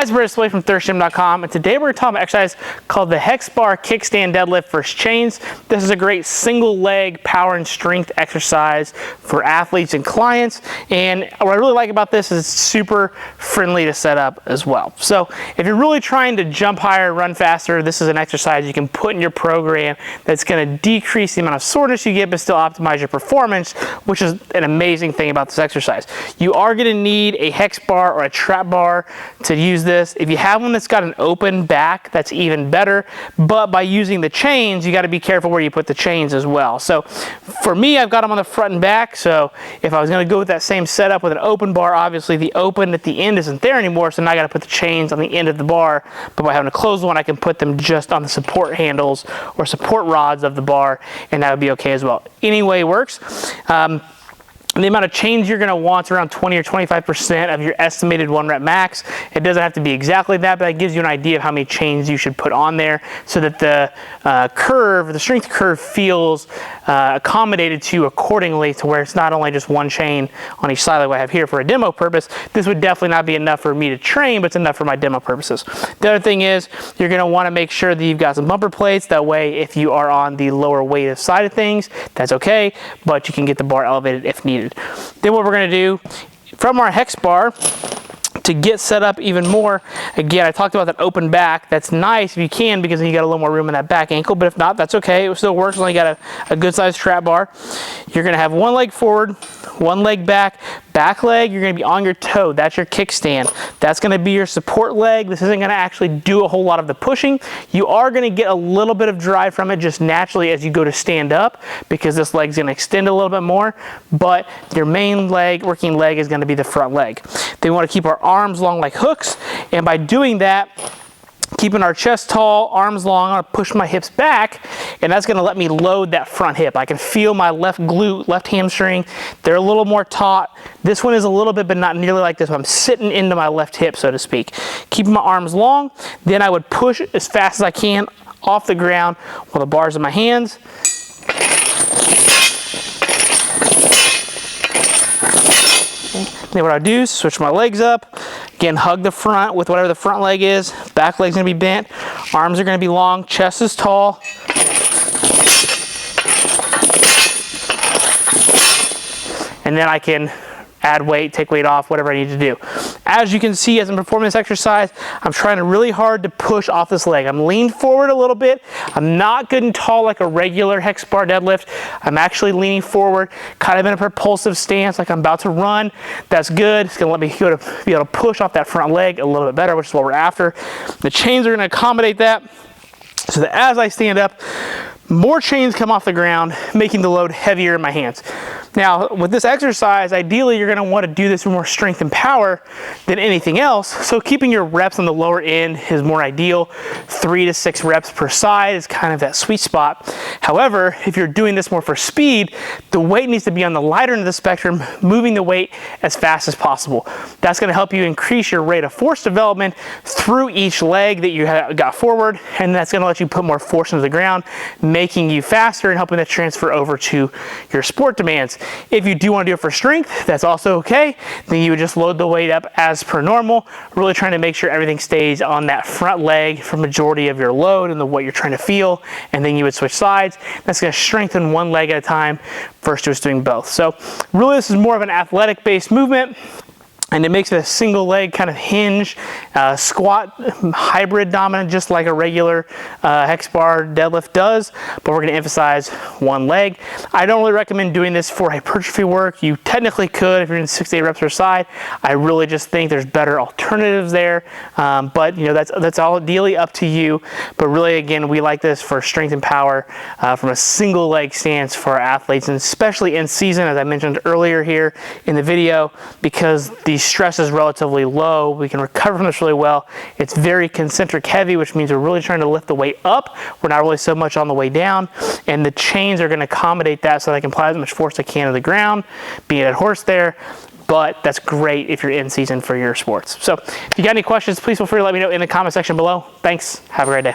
Guys, we're Display from thirstgym.com, and today we're talking about an exercise called the hex bar kickstand deadlift versus chains. This is a great single leg power and strength exercise for athletes and clients, and what I really like about this is it's super friendly to set up as well. So if you're really trying to jump higher, run faster, this is an exercise you can put in your program that's going to decrease the amount of soreness you get but still optimize your performance, which is an amazing thing about this exercise. You are going to need a hex bar or a trap bar to use this. If you have one that's got an open back, that's even better, but by using the chains, you got to be careful where you put the chains as well. So for me, I've got them on the front and back, so if I was going to go with that same setup with an open bar, obviously the open at the end isn't there anymore, so now I got to put the chains on the end of the bar, but by having a closed one, I can put them just on the support handles or support rods of the bar, and that would be okay as well. Any way works. The amount of chains you're going to want is around 20 or 25% of your estimated 1 rep max. It doesn't have to be exactly that, but it gives you an idea of how many chains you should put on there so that the the strength curve feels accommodated to you accordingly, to where it's not only just one chain on each side like I have here for a demo purpose. This would definitely not be enough for me to train, but it's enough for my demo purposes. The other thing is you're going to want to make sure that you've got some bumper plates. That way, if you are on the lower weighted side of things, that's okay, but you can get the bar elevated if needed. Then what we're going to do from our hex bar to get set up even more, again, I talked about that open back. That's nice if you can, because then you got a little more room in that back ankle, but if not, that's okay. It still works as long as you got a good sized trap bar. You're going to have one leg forward, one leg back. Back leg, you're going to be on your toe. That's your kickstand. That's going to be your support leg. This isn't going to actually do a whole lot of the pushing. You are going to get a little bit of drive from it just naturally as you go to stand up, because this leg's going to extend a little bit more, but your main leg, working leg, is going to be the front leg. Then we want to keep our arms long like hooks, and by doing that, keeping our chest tall, arms long, I'm going to push my hips back, and that's going to let me load that front hip. I can feel my left glute, left hamstring. They're a little more taut. This one is a little bit, but not nearly like this one. I'm sitting into my left hip, so to speak. Keeping my arms long, then I would push as fast as I can off the ground with the bars in my hands. Then what I do is switch my legs up. Again, hug the front with whatever the front leg is. Back leg's gonna be bent. Arms are gonna be long. Chest is tall. And then I can add weight, take weight off, whatever I need to do. As you can see, as I'm performing this exercise, I'm trying really hard to push off this leg. I'm leaned forward a little bit. I'm not good and tall like a regular hex bar deadlift. I'm actually leaning forward, kind of in a propulsive stance, like I'm about to run. That's good. It's gonna let me be able to push off that front leg a little bit better, which is what we're after. The chains are gonna accommodate that, so that as I stand up, more chains come off the ground, making the load heavier in my hands. Now, with this exercise, ideally you're going to want to do this with more strength and power than anything else, so keeping your reps on the lower end is more ideal. 3 to 6 reps per side is kind of that sweet spot. However, if you're doing this more for speed, the weight needs to be on the lighter end of the spectrum, moving the weight as fast as possible. That's going to help you increase your rate of force development through each leg that you got forward, and that's going to let you put more force into the ground, making you faster and helping that transfer over to your sport demands. If you do want to do it for strength, that's also okay. Then you would just load the weight up as per normal, really trying to make sure everything stays on that front leg for majority of your load and what you're trying to feel, and then you would switch sides. That's going to strengthen one leg at a time versus just doing both. So really, this is more of an athletic based movement, and it makes it a single leg kind of hinge, squat hybrid dominant, just like a regular hex bar deadlift does, but we're going to emphasize one leg. I don't really recommend doing this for hypertrophy work. You technically could if you're in 6 to 8 reps per side. I really just think there's better alternatives there, but you know, that's all ideally up to you. But really, again, we like this for strength and power from a single leg stance for our athletes, and especially in season, as I mentioned earlier here in the video, because the stress is relatively low. We can recover from this really well. It's very concentric heavy, which means we're really trying to lift the weight up. We're not really so much on the way down, and the chains are going to accommodate that so that I can apply as much force as I can to the ground, being a horse there. But that's great if you're in season for your sports. So if you got any questions, please feel free to let me know in the comment section below. Thanks. Have a great day.